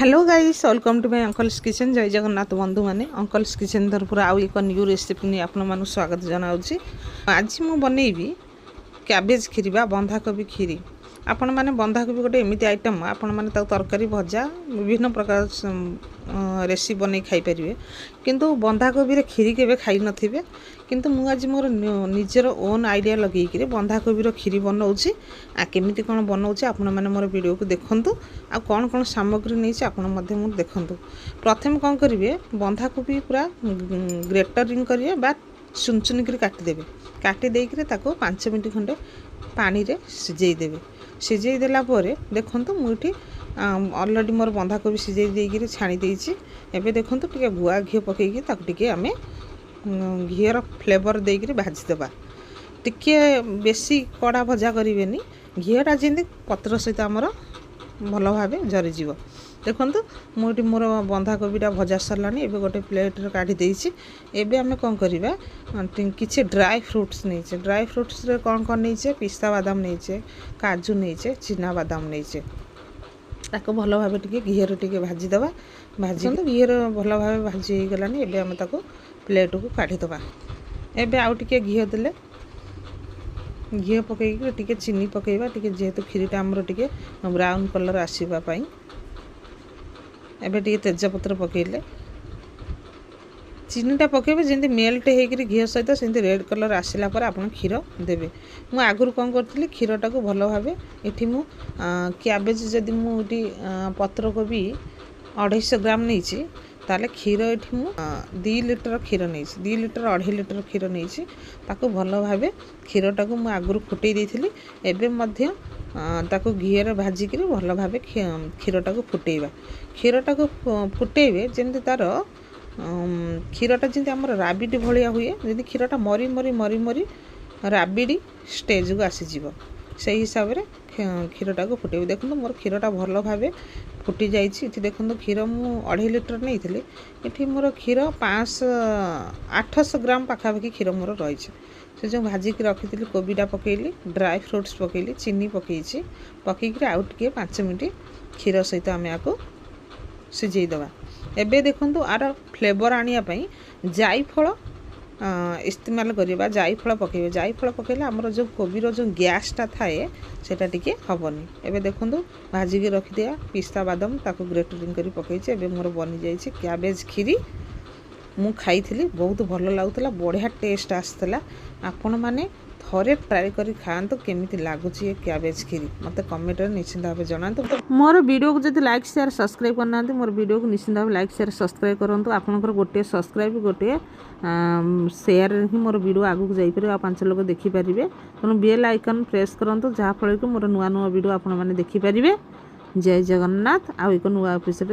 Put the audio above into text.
Hello guys, welcome to my uncle's kitchen. जय जगन्नाथ बंधु मैंने अंकल्स किचन तरफ आउ एक न्यू रेसिपी नहीं आपन स्वागत जनाऊँगी। आज मु बनैबी कैबेज खीरी बा बंधाकोबी खीरी। आपण मैंने बंधाकोबी गोटे एमती आइटम आपण मैंने तरकारी भजा विभिन्न प्रकार रेसिपी बन खाईपारे, किंतु बंधाकोबी रे खीरी के खाई नथिबे। किंतु मु आज मोर निजर ओन आइडिया लगे बंधाकोबी खीरी बनाऊँगी। केमिति कौन बनाऊँगी आपण मैंने मोर वीडियो को देखंतु। आ कौन कौन सामग्री नहीं आपण मध्य मु देखंतु। प्रथम कौन करेंगे, बंधाकोबी पूरा ग्रेटरिंग करेंगे बा चुन चुन कर काटिदेवे। काटी देकर 5 मिनट खंडे पानी रे सिझेई देवे। सिझेई देला परे देखंतु मुठी ऑलरेडी मोर बंधाकोबी सिझेई देकर छाणी देइछि। एबे देखंतु टिके गुआ घी पकेइकी ताकु टिके आमे घीर फ्लेवर देकर भाजी देबा। टिके बेसी कड़ा भजा करिवेनी, घीटा जेंति पत्र सहित आमर भल भाव झरीज। देखो मुझे मोर बंधाकोबीटा भजा सरलानी। एबे गोटे प्लेट काढ़ी देइछि। एबे आमे कौन करिबा, किछि ड्राई फ्रूट्स नहींचे। ड्राई फ्रूट्स रे कौन कौन नहींचे, पिस्ता बादाम नहींचे, काजू नहींचे, चिना बादाम नहींचे। ताको भल भाव टिके घीर टिके भाजी दबा। भाजी घीर भल भाव भाजी हो गलानी। एबे आमे ताको प्लेट को काढ़ी दबा। एबे आउ टिके घी देले, घी पकईक टिके चीनी पकेबा, टिके जेहेतु खीरीटा आमर टिके ब्राउन कलर आसीबा पई। एबे टिके तेजपत्र पकेले, चीनीटा पकेबे जेंति मेल्ट होकर घी सहित सेंति रेड कलर आसला पर आपन क्षीर देबे। मु आगुर कौन करथिली, क्षीरटा को भल भावे एठी मु कैबेज जदि मु एठी पत्रकोबी 250 ग्राम नहींची, ताले क्षीर एठी मु 2 लिटर क्षीर नहीं, 2 लिटर 2.5 लिटर क्षीर नहीं। ताको भल भावे क्षीरटा को मु आगुर फुटई देथिली। एबे मध्य ताको घीर भाजिक भल भावे क्षीरटा को फुटेबा। क्षीरटा को फुटेबे जेमति तार क्षीरटा जेमति आमर राबिडी भलिया हुए, जेमति क्षीरटा मरी मरी मरी मरी राबिडी स्टेज को आसीजिव, से हिसाब से क्षीरटा को फुटेबे। देखो मोर क्षीरटा भल भावे फुटी जाइए। देखो क्षीर मु 2.5 लिटर नहीं थी, ये मोर क्षीर 800 ग्राम पाखापाखि क्षीर मोर रही। से जो भाजिक रखी कोबीटा पकेली, ड्राई फ्रूट्स पकेली, चीनी पकईची, पकईक आउ टिके 5 मिनट क्षीर सहित आम या सिझेई दबा। एबे देखंतु आर फ्लेवर आनियापी जायफल इस्तेमाल करिबा। जायफल पकेबे, जायफल पकेले आमर जो कोबीर जो गैसटा थाए सेटा टिके हबनी। एबे देखंतु भाजिक रखी दिया पिस्ता बादाम ताको ग्रेटरिंग करी पकईचे। एबे मोर बनी जाइए कैबेज खीरी। मु खाइथिली, बहुत भल लागुतला, बढ़िया टेस्ट आसला। आपण माने थरे ट्राई करी खाआंतु केमिति लागुची ये कैबेज खीरी। मते कमेंट रे निश्चित भाव जणांतु। मोर वीडियो को जदि लाइक शेयर सब्सक्राइब करना, मोर वीडियो को निश्चित भाव लाइक शेयर सब्सक्राइब करंतु। आपनकर गोटे सब्सक्राइब गोटे शेयर ही मोर वीडियो आगु को जाई परिबे आ 5 लोग देखि परिबे। तनो बेल आइकन प्रेस करंतु, जहा फल कि मोर नुआ नुआ वीडियो आपण माने देखि परिबे। जय जगन्नाथ। आ एक नुआ एपिसोड